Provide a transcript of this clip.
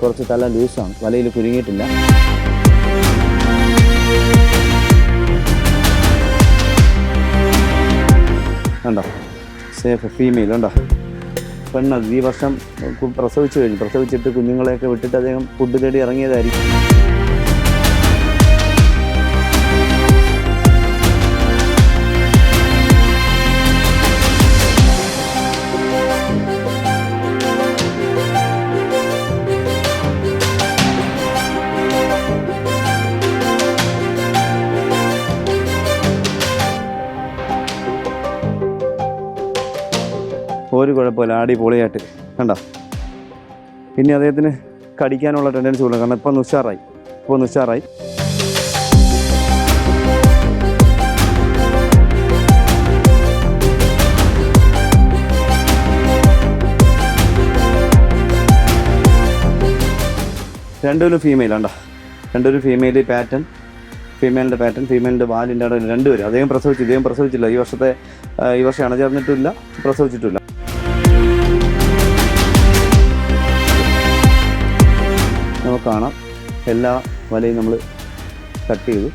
കുറച്ച് തല ലൂസാണ്, വലയിൽ കുരുങ്ങിയിട്ടില്ല. കണ്ടോ, സേഫ് ഫീമെയിൽ ഉണ്ടോ. പെണ്ണത് ഈ വർഷം പ്രസവിച്ചിട്ട് കുഞ്ഞുങ്ങളെയൊക്കെ വിട്ടിട്ട് അദ്ദേഹം ഫുഡ് തേടി ഇറങ്ങിയതായിരിക്കും. ഒരു കുഴപ്പമില്ല, അടിപൊളിയായിട്ട് കണ്ടോ. പിന്നെ അദ്ദേഹത്തിന് കടിക്കാനുള്ള ടെൻഡൻസി ഉള്ളു, കാരണം ഇപ്പോൾ ഉഷാറായി. രണ്ടുപേരും ഫീമെയിൽ ഉണ്ടോ, രണ്ടുപേരും ഫീമെയിൽ പാറ്റേൺ, ഫീമെയിലിൻ്റെ വാലിൻ്റെ അവിടെ രണ്ടുപേരും. അദ്ദേഹം പ്രസവിച്ചില്ല. ഈ വർഷം അണചേർന്നിട്ടില്ല, പ്രസവിച്ചിട്ടില്ല. നമുക്ക് കാണാം എല്ലാ വലയും നമ്മൾ കട്ട് ചെയ്തു.